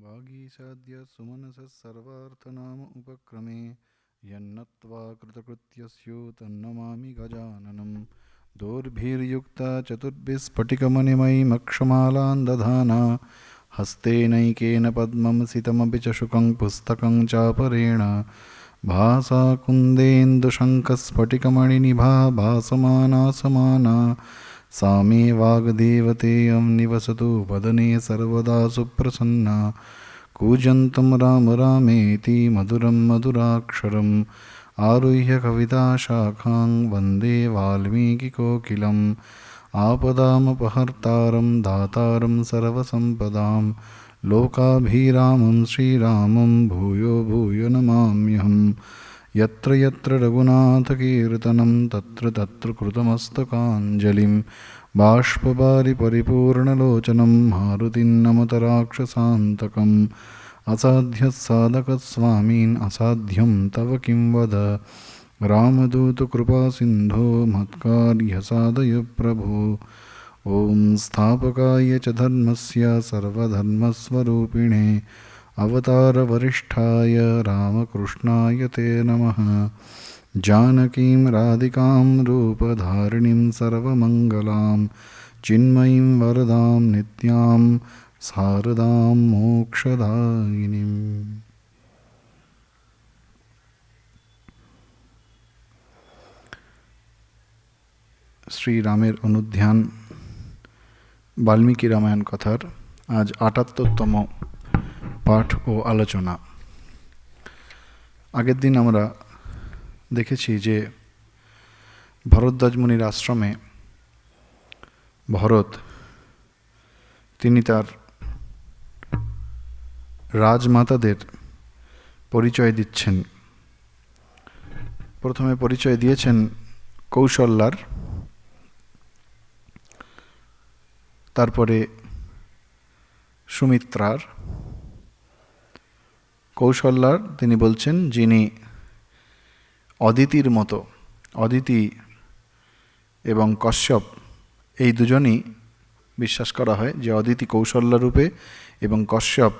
वागीशाद्य सुमनसः सर्वार्थनाम उपक्रमे यन्नत्वा कृतकृत्यस्यो तन्नमामि गजाननं दोर्भिर्युक्ता चतुर्भिस्फटिकमणिमयीमक्षमालां दधाना हस्तेनैकेन पद्मं सितमपि च शुकं पुस्तकं चापरेण भासा कुन्देन्दुशङ्खस्फटिकमणिनिभा भासमाना समाना सा मे वाग्देवतेयं निवसतु वदने सर्वदा सुप्रसन्ना कूजन्तं राम रामेति मधुरं मधुराक्षरम् आरुह्य कविताशाखां वन्दे वाल्मीकिकोकिलम् आपदामपहर्तारं दातारं सर्वसम्पदां लोकाभिरामं श्रीरामं भूयो भूयो नमाम्यहम् यत्र यत्र रघुनाथकीर्तनं तत्र तत्र कृतमस्तकाञ्जलिं बाष्पवारि परिपूर्णलोचनं मारुतिं नमत राक्षसान्तकम् असाध्यस्साधकस्वामीन् असाध्यं तव किं वद रामदूतकृपासिन्धो मत्कार्यसाधय प्रभो ॐ स्थापकाय च धर्मस्य सर्वधर्मस्वरूपिणे अवतारवरिष्ठाय रामकृष्णाय ते नमः। जानकीं राधिकां रूपधारिणीं सर्वमङ्गलां चिन्मयीं वरदां नित्यां शारदां मोक्षदायिनीम्। শ্রী রামের অনুধ্যান বাল্মীকি রামায়ণ কথার আজ ৭৮তম পাঠ ও আলোচনা। আগের দিন আমরা দেখেছি যে ভরদ্বাজ মুনির আশ্রমে ভরত তিনি তার রাজমাতাদের পরিচয় দিচ্ছেন। প্রথমে পরিচয় দিয়েছেন কৌশল্যার, তারপরে সুমিত্রার। কৌশল্যার তিনি বলছেন যিনি অদিতির মতো, অদিতি এবং কশ্যপ এই দুজনই বিশ্বাস করা হয় যে অদিতি কৌশল্যা রূপে এবং কশ্যপ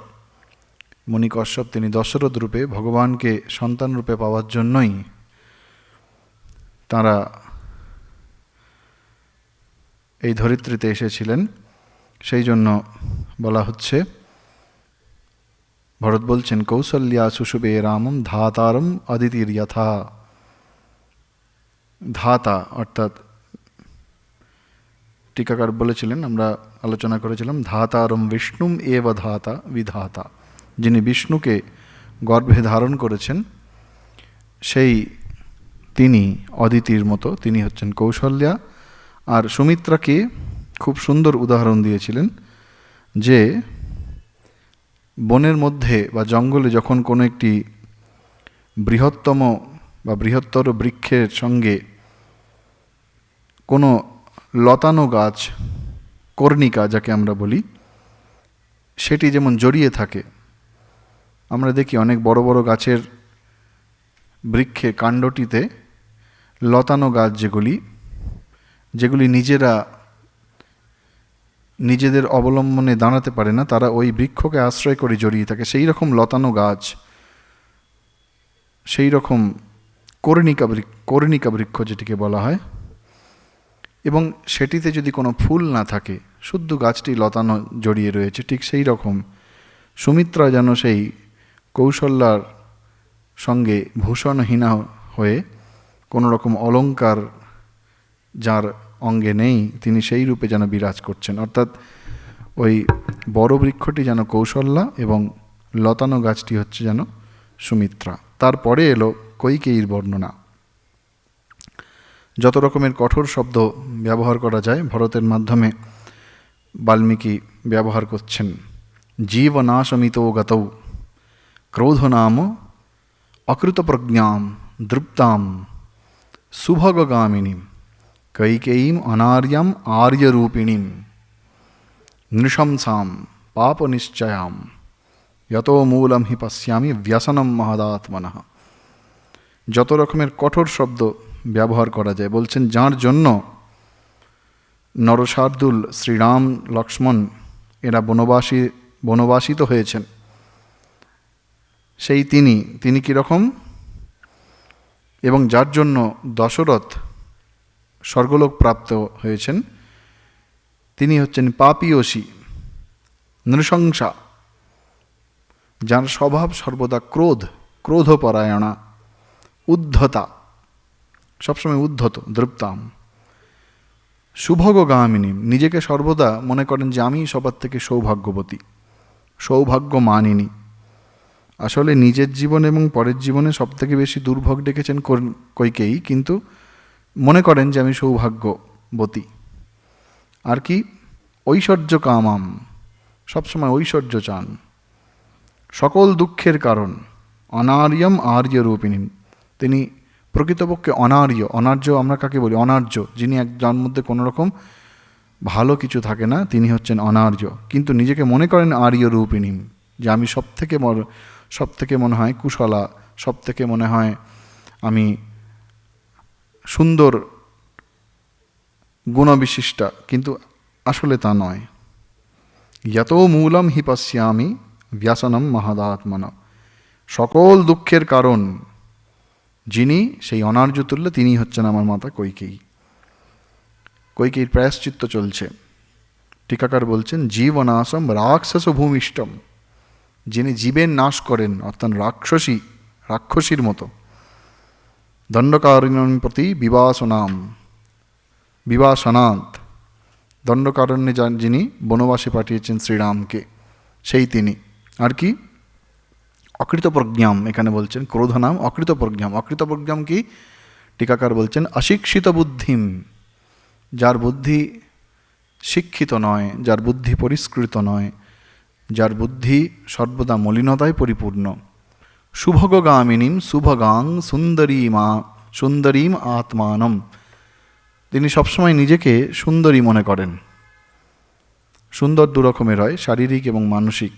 মুনি কশ্যপ তিনি দশরথ রূপে ভগবানকে সন্তান রূপে পাওয়ার জন্যই তাঁরা এই ধরিত্রীতে এসেছিলেন। সেই জন্য বলা হচ্ছে, ভরত বলছেন কৌশল্যা সুশুভে রামম ধাতারম অদিতির যথা। ধাতা অর্থাৎ টিকাকার বলেছিলেন, আমরা আলোচনা করেছিলাম, ধাতারম বিষ্ণুম এব ধাতা বিধাতা, যিনি বিষ্ণুকে গর্ভে ধারণ করেছেন সেই তিনি অদিতির মতো, তিনি হচ্ছেন কৌশল্যা। আর সুমিত্রাকে খুব সুন্দর উদাহরণ দিয়েছিলেন যে বনের মধ্যে বা জঙ্গলে যখন কোনো একটি বৃহত্তম বা বৃহত্তর বৃক্ষের সঙ্গে কোনো লতানো গাছ, কর্ণিকা যাকে আমরা বলি, সেটি যেমন জড়িয়ে থাকে। আমরা দেখি অনেক বড় বড় গাছের বৃক্ষে কাণ্ডটিতে লতানো গাছ যেগুলি নিজেদের অবলম্বনে দাঁড়াতে পারে না, তারা ওই বৃক্ষকে আশ্রয় করে জড়িয়ে থাকে। সেই রকম লতানো গাছ, সেই রকম কর্ণিকা বৃক্ষ যেটিকে বলা হয়, এবং সেটিতে যদি কোনো ফুল না থাকে, শুদ্ধ গাছটি লতানো জড়িয়ে রয়েছে, ঠিক সেই রকম সুমিত্রা যেন সেই কৌশল্যার সঙ্গে ভূষণহীনা হয়ে কোনো রকম অলঙ্কার যার অঙ্গে নেই, তিনি সেই রূপে যেন বিরাজ করছেন। অর্থাৎ ওই বড় বৃক্ষটি যেন কৌশল্যা এবং লতানো গাছটি হচ্ছে যেন সুমিত্রা। তারপরে এলো কৈকেয়ীর বর্ণনা। যত রকমের কঠোর শব্দ ব্যবহার করা যায় ভরতের মাধ্যমে বাল্মীকি ব্যবহার করছেন। জীবনাশমিতো গতৌ ক্রোধনাম অকৃতপ্রজ্ঞাম দৃপ্তাম সুভগগামিনীম কৈকেয়ীম অনার্যাম আর্যরূপিণীম নৃশংসাম পাপনিশ্চয়াম যতো মূলম হি পশ্যামি ব্যসনম মহদাত্মনঃ। যত রকমের কঠোর শব্দ ব্যবহার করা যায়, বলছেন যার জন্য নরশার্দুল, শ্রীরাম, লক্ষ্মণ এরা বনবাসিত হয়েছেন, সেই তিনি কীরকম, এবং যার জন্য দশরথ স্বর্গলোক প্রাপ্ত হয়েছেন, তিনি হচ্ছেন পাপীয়সী, নৃশংসা, যার স্বভাব সর্বদা ক্রোধপরায়ণা, উদ্ধতা, সবসময় উদ্ধত, দৃপ্তাম, শুভগামিনী, নিজেকে সর্বদা মনে করেন যে আমি সবার থেকে সৌভাগ্যবতী, সৌভাগ্য মানিনী। আসলে নিজের জীবন এবং পরের জীবনে সবথেকে বেশি দুর্ভোগ ডেকেছেন কইকেয়ী, কিন্তু মনে করেন যে আমি সৌভাগ্যবতী। আর কি, ঐশ্বর্য কামাম, সবসময় ঐশ্বর্য চান, সকল দুঃখের কারণ, অনার্যম আর্য রূপিণী, তিনি প্রকৃতপক্ষে অনার্য আমরা কাকে বলি? অনার্য, যিনি যার মধ্যে কোনো রকম ভালো কিছু থাকে না, তিনি হচ্ছেন অনার্য, কিন্তু নিজেকে মনে করেন আর্য রূপিণী, যে আমি সব থেকে মনে হয় কুশলা, সব থেকে মনে হয় আমি সুন্দর গুণবিশিষ্টা, কিন্তু আসলে তা নয়। যত মূলম হি পশ্যামি ব্যসনম মহদাত্মন, সকল দুঃখের কারণ যিনি, সেই অনার্য তুল্য, তিনি হচ্ছেন আমার মাতা কইকেয়ী। কইকেয়ীর প্রায়শ্চিত্ত চলছে। টিকাকার বলছেন জীবনাশম রাক্ষস ভূমিষ্ঠম, যিনি জীবের নাশ করেন, অর্থাৎ রাক্ষসীর মতো। দণ্ডকারণ্যম প্রতি বিবাসনাথ, দণ্ডকারণ্যে যিনি বনবাসে পাঠিয়েছেন শ্রীরামকে, সেই তিনি। আর কি, অকৃতপ্রজ্ঞাম, এখানে বলছেন ক্রোধ নাম অকৃতপ্রজ্ঞাম। অকৃতপ্রজ্ঞাম কি? টিকাকার বলছেন অশিক্ষিত বুদ্ধিম, যার বুদ্ধি শিক্ষিত নয়, যার বুদ্ধি পরিষ্কৃত নয়, যার বুদ্ধি সর্বদা মলিনতায় পরিপূর্ণ। শুভগামিনীম শুভগাং সুন্দরীম আত্মানম, তিনি সবসময় নিজেকে সুন্দরী মনে করেন। সুন্দর দুরকমের হয়, শারীরিক এবং মানসিক।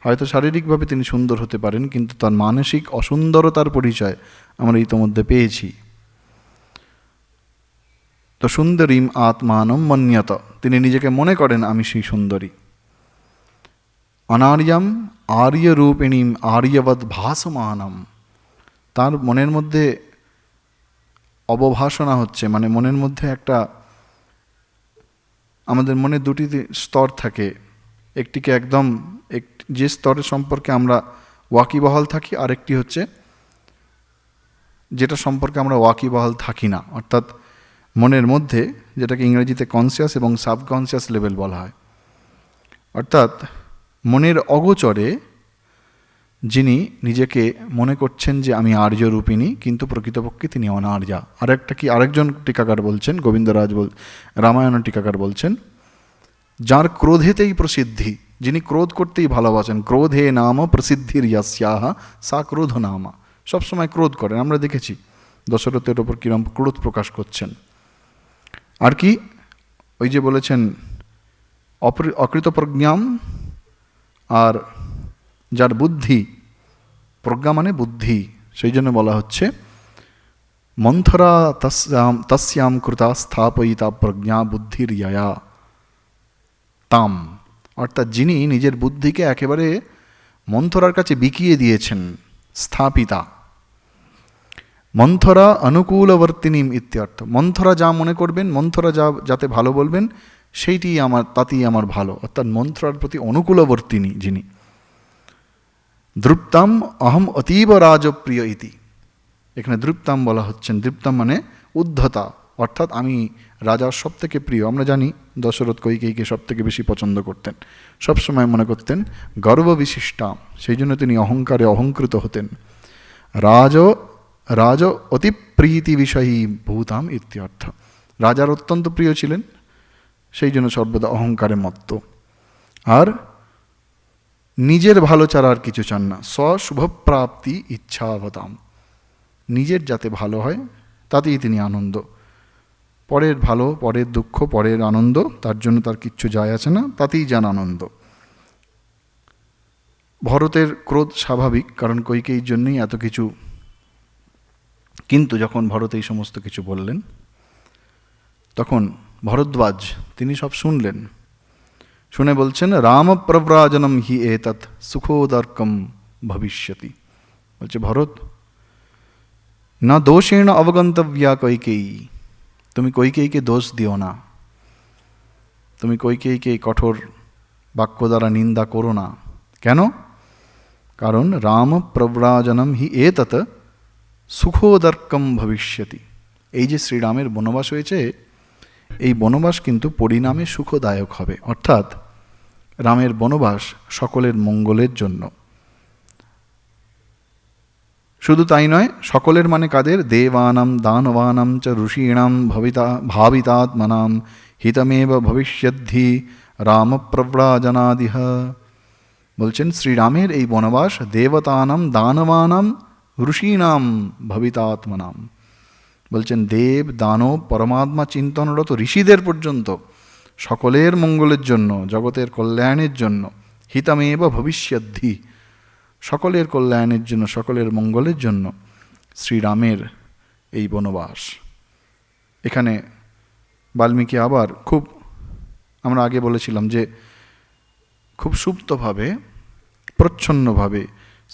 হয়তো শারীরিকভাবে তিনি সুন্দর হতে পারেন, কিন্তু তার মানসিক অসুন্দরতার পরিচয় আমরা ইতোমধ্যে পেয়েছি। তো সুন্দরীম আত্মানম মন্যত, তিনি নিজেকে মনে করেন আমি সেই সুন্দরী। অনার্যম আর্য রূপিণীম আর্যবৎ ভাসমানম, তার মনের মধ্যে অবভাসনা হচ্ছে, মানে মনের মধ্যে একটা, আমাদের মনে দুটি স্তর থাকে, একটিকে একদম যে স্তরের সম্পর্কে আমরা ওয়াকিবহাল থাকি, আরেকটি হচ্ছে যেটা সম্পর্কে আমরা ওয়াকিবহাল থাকি না, অর্থাৎ মনের মধ্যে, যেটাকে ইংরেজিতে কনসিয়াস এবং সাবকনসিয়াস লেভেল বলা হয়। অর্থাৎ মনের অগোচরে যিনি নিজেকে মনে করছেন যে আমি আর্য রূপিণী, কিন্তু প্রকৃতপক্ষে তিনি অনার্যা। আরেকজন টিকাকার বলছেন, রামায়ণ টিকাকার বলছেন, যার ক্রোধেতেই প্রসিদ্ধি, যিনি ক্রোধ করতেই ভালোবাসেন, ক্রোধে নাম প্রসিদ্ধির ইয়াস্যাহা সা ক্রোধ নামা, সবসময় ক্রোধ করেন। আমরা দেখেছি দশরথের ওপর কিরম ক্রোধ প্রকাশ করছেন। আর কি, ওই যে বলেছেন অকৃতপ্রজ্ঞাম, আর যার বুদ্ধি, প্রজ্ঞা মানে বুদ্ধি, সেই জন্য বলা হচ্ছে মন্থরা তস্যাম কৃতা স্থাপয়িতা প্রজ্ঞা বুদ্ধির ইয়া তাম, অর্থাৎ যিনি নিজের বুদ্ধিকে একেবারে মন্থরার কাছে বিকিয়ে দিয়েছেন, স্থাপিতা। মন্থরা অনুকূলবর্তিনীম ইত্যর্থ, মন্থরা যা মনে করবেন, মন্থরা যাতে ভালো বলবেন, তাতেই আমার ভালো, অর্থাৎ মন্থরার প্রতি অনুকূলবর্তিনী যিনি। দৃপ্তাম অহম অতীব রাজপ্রিয় ইতি, এখানে দৃপ্তাম বলা হচ্ছেন, দৃপ্তাম মানে উদ্ধতা, অর্থাৎ আমি রাজার সব থেকে প্রিয়। আমরা জানি দশরথ কইকেয়ীকে সব থেকে বেশি পছন্দ করতেন, সবসময় মনে করতেন গর্ব বিশিষ্টাম, সেই জন্য তিনি অহংকারে অহংকৃত হতেন। রাজ অতি প্রীতি বিষয়ী ভূতাম ইত্যর্থ, রাজার অত্যন্ত প্রিয় ছিলেন, সেই জন্য সর্বদা অহংকারে মত্ত। আর নিজের ভালো ছাড়া আর কিছু চান না। স্বশুভপ্রাপ্তি ইচ্ছাবতাম, নিজের যাতে ভালো হয় তাতেই তিনি আনন্দ, পরের ভালো, পরের দুঃখ, পরের আনন্দ, তার জন্য তার কিচ্ছু যায় আসে না, তাতেই যান আনন্দ। ভরতের ক্রোধ স্বাভাবিক, কারণ কইকেয়ীর জন্যই এত কিছু। কিন্তু যখন ভরত এই সমস্ত কিছু বললেন, তখন ভরদ্বাজ তিনি সব শুনলেন, শুনে বলছেন রাম প্রব্রাজনম হি এতৎ সুখোদর্কম ভবিষ্যতি, বলছে ভরত, না দোষেণ অবগন্তব্যা কৈকেয়ী, তুমি কৈকেয়ীকে দোষ দিও না, তুমি কৈকেয়ীকে কঠোর বাক্য দ্বারা নিন্দা করো না। কেন? কারণ রাম প্রব্রাজনম হি এতৎ সুখোদর্কম ভবিষ্যতি। এই যে শ্রীরামের বনবাস হয়েছে, এই বনবাস কিন্তু পরিণামে সুখদায়ক হবে, অর্থাৎ রামের বনবাস সকলের মঙ্গলের জন্য। শুধু তাই নয়, সকলের মানে কাদের? দেবানাম দানবানাম চ ঋষীণাম ভাবিতাত্মনাম হিতমেব ভবিষ্যদ্ধি রাম প্রব্রাজনাদিহ। বলছেন শ্রীরামের এই বনবাস দেবতানাম দানবানাম ঋষীণাম ভবিতাত্মনাম, বলছেন দেব দানব পরমাত্মা চিন্তনরত ঋষিদের পর্যন্ত সকলের মঙ্গলের জন্য, জগতের কল্যাণের জন্য। হিতমেব ভবিষ্যদ্ধি, সকলের কল্যাণের জন্য, সকলের মঙ্গলের জন্য শ্রীরামের এই বনবাস। এখানে বাল্মীকি আবার খুব, আমরা আগে বলেছিলাম যে খুব সুপ্তভাবে প্রচ্ছন্নভাবে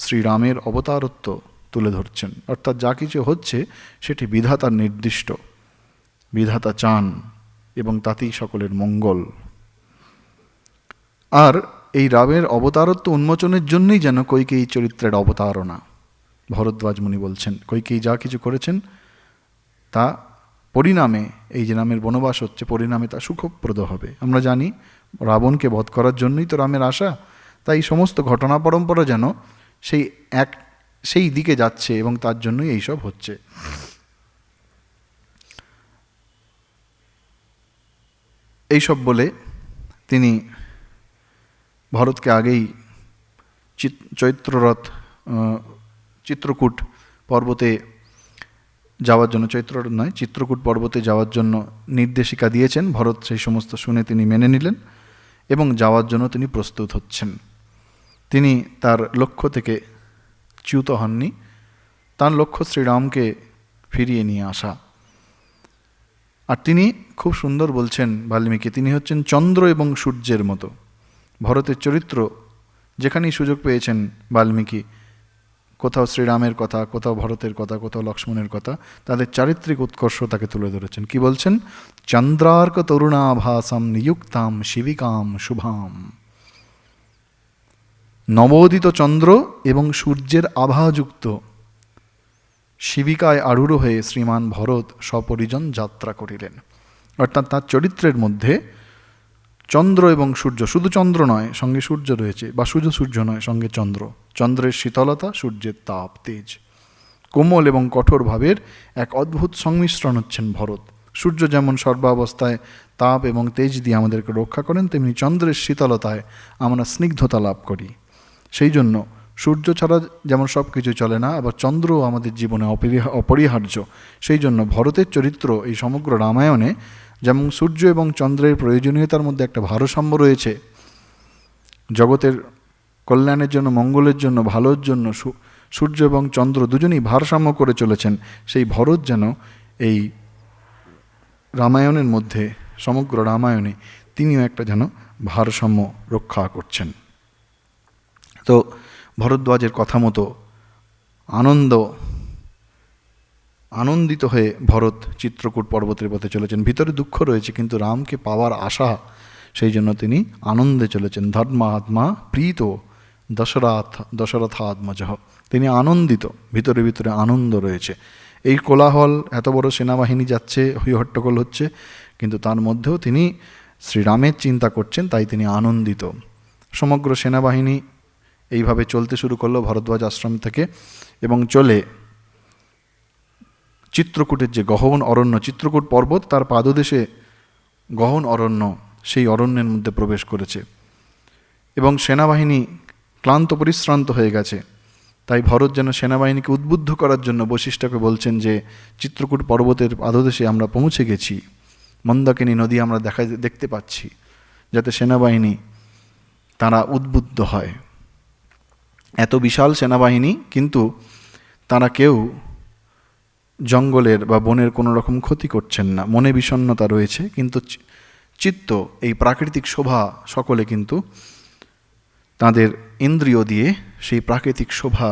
শ্রীরামের অবতারত্ব তুলে ধরছেন, অর্থাৎ যা কিছু হচ্ছে সেটি বিধাতার নির্দিষ্ট, বিধাতা চান এবং তাতেই সকলের মঙ্গল। আর এই রামের অবতারত্ব উন্মোচনের জন্যই যেন কৈকেয়ী চরিত্রের অবতারণা। ভরদ্বাজ মুনি বলছেন কৈকেয়ী যা কিছু করেছেন তা পরিণামে, এই যে রামের বনবাস হচ্ছে, পরিণামে তা সুখপ্রদ হবে। আমরা জানি রাবণকে বধ করার জন্যই তো রামের আশা, তাই সমস্ত ঘটনা পরম্পরা যেন সেই দিকে যাচ্ছে এবং তার জন্যই এইসব হচ্ছে। এইসব বলে তিনি ভরতকে আগেই চিত্রকূট পর্বতে যাওয়ার জন্য, চৈত্ররথ নয় চিত্রকূট পর্বতে যাওয়ার জন্য নির্দেশিকা দিয়েছেন। ভরত সেই সমস্ত শুনে তিনি মেনে নিলেন এবং যাওয়ার জন্য তিনি প্রস্তুত হচ্ছেন। তিনি তার লক্ষ্য থেকে চ্যুত হননি, তার লক্ষ্য শ্রীরামকে ফিরিয়ে নিয়ে আসা। আর তিনি খুব সুন্দর বলছেন বাল্মীকি, তিনি হচ্ছেন চন্দ্র এবং সূর্যের মতো। ভরতের চরিত্র যেখানেই সুযোগ পেয়েছেন বাল্মীকি, কোথাও শ্রীরামের কথা, কোথাও ভরতের কথা, কোথাও লক্ষ্মণের কথা, তাদের চারিত্রিক উৎকর্ষ তাকে তুলে ধরেছেন। কি বলছেন? চন্দ্রার্ক তরুণাভাসম নিযুক্তাম শিবিকাম শুভাম। নবোদিত চন্দ্র এবং সূর্যের আভাযুক্ত শিবিকায় আরূঢ় হয়ে শ্রীমান ভরত সপরিজন যাত্রা করিলেন। অর্থাৎ তার চরিত্রের মধ্যে চন্দ্র এবং সূর্য, শুধু চন্দ্র নয় সঙ্গে সূর্য রয়েছে, বা শুধু সূর্য নয় সঙ্গে চন্দ্র, চন্দ্রের শীতলতা, সূর্যের তাপ তেজ, কোমল এবং কঠোর ভাবের এক অদ্ভুত সংমিশ্রণ হচ্ছেন ভরত। সূর্য যেমন সর্বাবস্থায় তাপ এবং তেজ দিয়ে আমাদেরকে রক্ষা করেন, তেমনি চন্দ্রের শীতলতায় আমরা স্নিগ্ধতা লাভ করি। সেই জন্য সূর্য ছাড়া যেমন সব কিছু চলে না, আবার চন্দ্রও আমাদের জীবনে অপরিহার্য। সেই জন্য ভরতের চরিত্র এই সমগ্র রামায়ণে যেমন সূর্য এবং চন্দ্রের প্রয়োজনীয়তার মধ্যে একটা ভারসাম্য রয়েছে, জগতের কল্যাণের জন্য, মঙ্গলের জন্য, ভালোর জন্য সূর্য এবং চন্দ্র দুজনেই ভারসাম্য করে চলেছেন। সেই ভরত যেন এই রামায়ণের মধ্যে, সমগ্র রামায়ণে তিনিও একটা যেন ভারসাম্য রক্ষা করছেন। তো ভরদ্বাজের কথা মতো আনন্দিত হয়ে ভরত চিত্রকূট পর্বতের পথে চলেছেন। ভিতরে দুঃখ রয়েছে, কিন্তু রামকে পাওয়ার আশা, সেই জন্য তিনি আনন্দে চলেছেন। ধর্মাত্মা প্রীত দশরথাত্মজঃ, তিনি আনন্দিত, ভিতরে ভিতরে আনন্দ রয়েছে। এই কোলাহল, এত বড় সেনাবাহিনী যাচ্ছে, হইহট্টগোল হচ্ছে, কিন্তু তার মধ্যেও তিনি শ্রীরামের চিন্তা করছেন, তাই তিনি আনন্দিত। সমগ্র সেনাবাহিনী এইভাবে চলতে শুরু করলো ভরদ্বাজ আশ্রম থেকে, এবং চলে চিত্রকূটের যে গহন অরণ্য, চিত্রকূট পর্বত তার পাদদেশে গহন অরণ্য, সেই অরণ্যের মধ্যে প্রবেশ করেছে। এবং সেনাবাহিনী ক্লান্ত পরিশ্রান্ত হয়ে গেছে, তাই ভরত যেন সেনাবাহিনীকে উদ্বুদ্ধ করার জন্য বশিষ্ঠকে বলছেন যে চিত্রকূট পর্বতের পাদদেশে আমরা পৌঁছে গেছি, মন্দাকিনী নদী আমরা দেখতে পাচ্ছি, যাতে সেনাবাহিনী তারা উদ্বুদ্ধ হয়। এত বিশাল সেনাবাহিনী, কিন্তু তারা কেউ জঙ্গলের বা বনের কোনো রকম ক্ষতি করছেন না, মনে বিষণ্ণতা রয়েছে, কিন্তু চিত্ত, এই প্রাকৃতিক শোভা, সকলে কিন্তু তাদের ইন্দ্রিয় দিয়ে সেই প্রাকৃতিক শোভা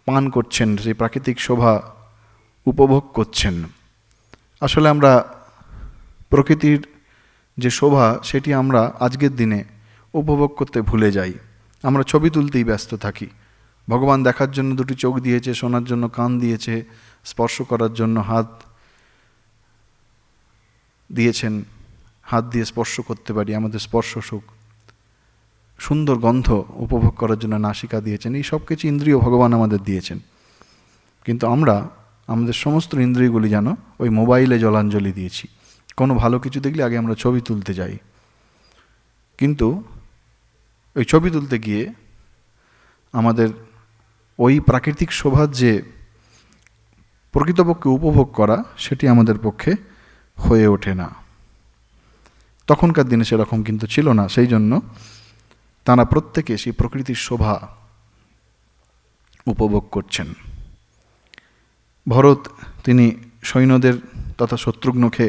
পান করছেন, সেই প্রাকৃতিক শোভা উপভোগ করছেন। আসলে আমরা প্রকৃতির যে শোভা সেটি আমরা আজকের দিনে উপভোগ করতে ভুলে যাই। আমরা ছবি তুলতেই ব্যস্ত থাকি। ভগবান দেখার জন্য দুটি চোখ দিয়েছে, শোনার জন্য কান দিয়েছে, স্পর্শ করার জন্য হাত দিয়েছেন, হাত দিয়ে স্পর্শ করতে পারি, আমাদের স্পর্শ সুখ, সুন্দর গন্ধ উপভোগ করার জন্য নাসিকা দিয়েছেন। এই সব কিছু ইন্দ্রিয় ভগবান আমাদের দিয়েছেন। কিন্তু আমরা আমাদের সমস্ত ইন্দ্রিয়গুলি যেন ওই মোবাইলে জলাঞ্জলি দিয়েছি। কোনো ভালো কিছু দেখলে আগে আমরা ছবি তুলতে যাই, কিন্তু ওই ছবি তুলতে গিয়ে আমাদের ওই প্রাকৃতিক শোভার যে প্রকৃতপক্ষে উপভোগ করা, সেটি আমাদের পক্ষে হয়ে ওঠে না। তখনকার দিনে সেরকম কিন্তু ছিল না। সেই জন্য তারা প্রত্যেকে সেই প্রকৃতির শোভা উপভোগ করছেন। ভরত তিনি সৈন্যদের তথা শত্রুঘ্নকে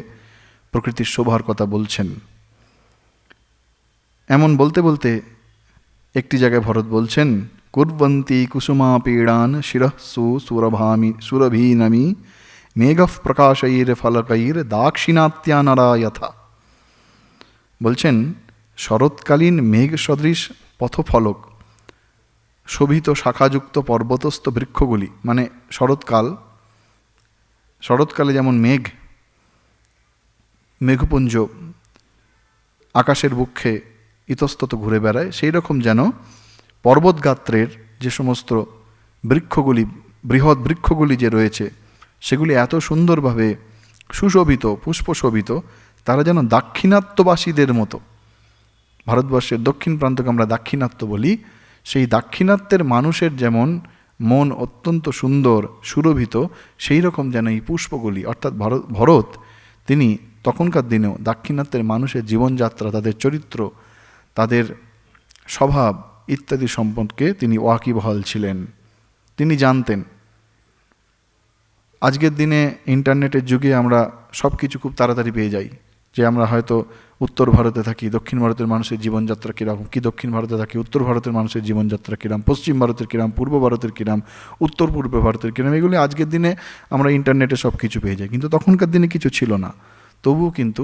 প্রকৃতির শোভার কথা বলছেন। এমন বলতে বলতে একটি জায়গায় ভরত বলছেন, কুর্বন্তি কুসুমা পীড়ান শিরঃসু সুরভীনমি মেঘঃ প্রকাশৈর ফলকৈর দাক্ষিণাত্যানরা যথা। বলছেন, শরৎকালীন মেঘ সদৃশ পথফলক শোভিত শাখাযুক্ত পর্বতস্থ বৃক্ষগুলি, মানে শরৎকালে যেমন মেঘপুঞ্জ আকাশের বুকে ইতস্তত ঘুরে বেড়ায়, সেই রকম যেন পর্বতগাত্রের যে সমস্ত বৃক্ষগুলি, বৃহৎ বৃক্ষগুলি যে রয়েছে, সেগুলি এত সুন্দরভাবে সুশোভিত, পুষ্পশোভিত, তারা যেন দাক্ষিণাত্যবাসীদের মতো। ভারতবর্ষের দক্ষিণ প্রান্তকে আমরা দাক্ষিণাত্য বলি। সেই দাক্ষিণাত্যের মানুষের যেমন মন অত্যন্ত সুন্দর সুরভিত, সেই রকম যেন এই পুষ্পগুলি, অর্থাৎ ভরত তিনি তখনকার দিনেও দাক্ষিণাত্যের মানুষের জীবনযাত্রা, তাদের চরিত্র, তাদের স্বভাব ইত্যাদি সম্পর্কে তিনি ওয়াকিবহাল ছিলেন। তিনি জানতেন। আজকের দিনে ইন্টারনেটের যুগে আমরা সব কিছু খুব তাড়াতাড়ি পেয়ে যাই, যে আমরা হয়তো উত্তর ভারতে থাকি, দক্ষিণ ভারতের মানুষের জীবনযাত্রা কীরকম, কি দক্ষিণ ভারতে থাকি, উত্তর ভারতের মানুষের জীবনযাত্রা কীরকম, পশ্চিম ভারতের কীরকম, পূর্ব ভারতের কীরকম, উত্তর পূর্ব ভারতের কীরকম, এগুলি আজকের দিনে আমরা ইন্টারনেটে সব কিছু পেয়ে যাই। কিন্তু তখনকার দিনে কিছু ছিল না, তবুও কিন্তু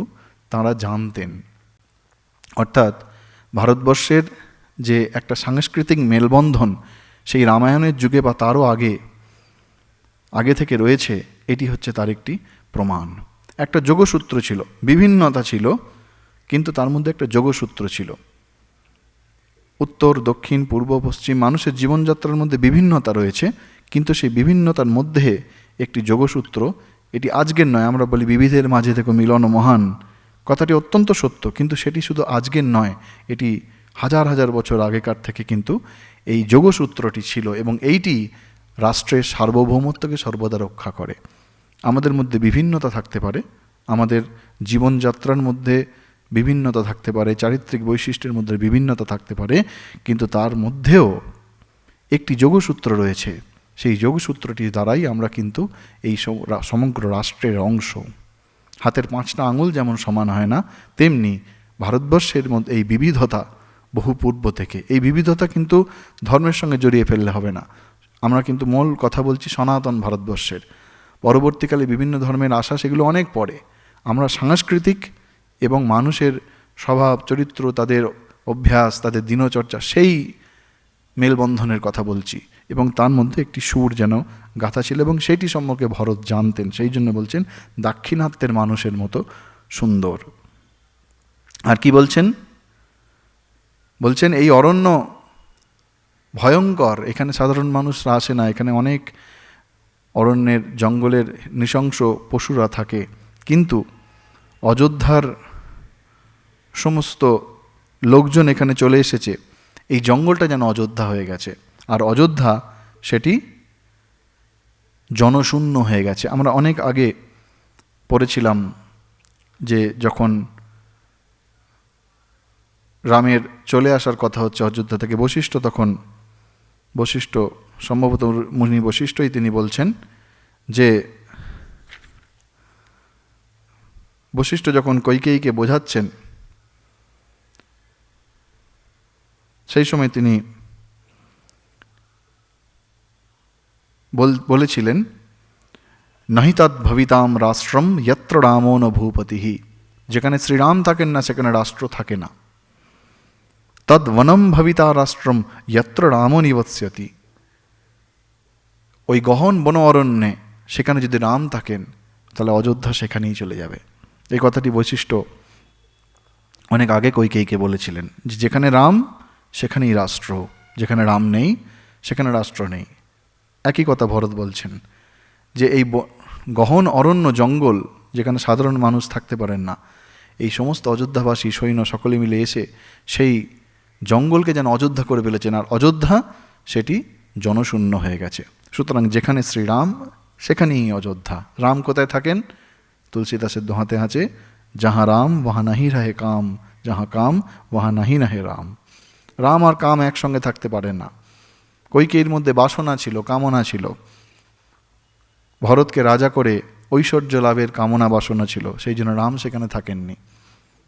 তাঁরা জানতেন। অর্থাৎ ভারতবর্ষের যে একটা সাংস্কৃতিক মেলবন্ধন সেই রামায়ণের যুগে বা তারও আগে থেকে রয়েছে, এটি হচ্ছে তার একটি প্রমাণ। একটা যোগসূত্র ছিল, বিভিন্নতা ছিল, কিন্তু তার মধ্যে একটা যোগসূত্র ছিল। উত্তর দক্ষিণ পূর্ব পশ্চিম মানুষের জীবনযাত্রার মধ্যে বিভিন্নতা রয়েছে, কিন্তু সেই বিভিন্নতার মধ্যে একটি যোগসূত্র। এটি আজকের নয়। আমরা বলি বিবিধের মাঝে থেকে মিলন মহান, কথাটি অত্যন্ত সত্য, কিন্তু সেটি শুধু আজকের নয়, এটি হাজার হাজার বছর আগেকার থেকে কিন্তু এই যোগসূত্রটি ছিল, এবং এইটি রাষ্ট্রের সার্বভৌমত্বকে সর্বদা রক্ষা করে। আমাদের মধ্যে বিভিন্নতা থাকতে পারে, আমাদের জীবনযাত্রার মধ্যে বিভিন্নতা থাকতে পারে, চারিত্রিক বৈশিষ্ট্যের মধ্যে বিভিন্নতা থাকতে পারে, কিন্তু তার মধ্যেও একটি যোগসূত্র রয়েছে। সেই যোগসূত্রটির দ্বারাই আমরা কিন্তু এই সমগ্র রাষ্ট্রের অংশ। হাতের 5টা আঙুল যেমন সমান হয় না, তেমনি ভারতবর্ষের মধ্যে এই বিবিধতা বহু পূর্ব থেকে। এই বিবিধতা কিন্তু ধর্মের সঙ্গে জড়িয়ে ফেললে হবে না। আমরা কিন্তু মূল কথা বলছি সনাতন ভারতবর্ষের। পরবর্তীকালে বিভিন্ন ধর্মের আসা, সেগুলো অনেক পরে। আমরা সাংস্কৃতিক এবং মানুষের স্বভাব চরিত্র, তাদের অভ্যাস, তাদের দিনচর্চা, সেই মেলবন্ধনের কথা বলছি, এবং তার মধ্যে একটি সুর যেন গাথা ছিল, এবং সেইটি সম্পর্কে ভরত জানতেন। সেই জন্য বলছেন দাক্ষিণাত্যের মানুষের মতো সুন্দর। আর কি বলছেন? বলছেন এই অরণ্য ভয়ঙ্কর, এখানে সাধারণ মানুষরা আসে না, এখানে অনেক অরণ্যের জঙ্গলের নৃশংস পশুরা থাকে, কিন্তু অযোধ্যার সমস্ত লোকজন এখানে চলে এসেছে, এই জঙ্গলটা যেন অযোধ্যা হয়ে গেছে, আর অযোধ্যা সেটি জনশূন্য হয়ে গেছে। আমরা অনেক আগে পড়েছিলাম যে যখন রামের চলে আসার কথা হচ্ছে অযোধ্যা থেকে, বশিষ্ঠ সম্ভবত মুনি বশিষ্ঠই তিনি বলছেন যে বশিষ্ঠ যখন কৈকেয়ীকে বোঝাচ্ছেন, সেই সময় তিনি বলেছিলেন, নাহি তৎ ভবিতাম রাষ্ট্রম যত্র রামো ন ভূপতিঃ, যেখানে শ্রীরাম থাকেন না সেখানে রাষ্ট্র থাকে না। তদ বনম ভবিতা রাষ্ট্রম যত্র রামো নিবৎস্যতি, ওই গহন বন অরণ্যে সেখানে যদি রাম থাকেন তাহলে অযোধ্যা সেখানেই চলে যাবে। এই কথাটি বৈশিষ্ট্য অনেক আগে কৈকেয়ীকে বলেছিলেন যে যেখানে রাম সেখানেই রাষ্ট্র, যেখানে রাম নেই সেখানে রাষ্ট্র নেই। একই কথা ভরত বলছেন যে এই গহন অরণ্য জঙ্গল যেখানে সাধারণ মানুষ থাকতে পারেন না, এই সমস্ত অযোধ্যাবাসী সৈন্য সকলে মিলে এসে সেই জঙ্গলকে যেন অযোধ্যা করে ফেলেছেন, আর অযোধ্যা সেটি জনশূন্য হয়ে গেছে। সুতরাং যেখানে শ্রীরাম সেখানেই অযোধ্যা। রাম কোথায় থাকেন? তুলসীদাসের দোহাতে আছে, যাহা রাম ওয়াহা নাহি রহে কাম, যাহা কাম ওয়াহা নাহি রহে রাম। রাম আর কাম একসঙ্গে থাকতে পারে না। কৈকেয়ীর মধ্যে বাসনা ছিল, কামনা ছিল, ভরতকে রাজা করে ঐশ্বর্য লাভের কামনা বাসনা ছিল, সেই জন্য রাম সেখানে থাকেননি।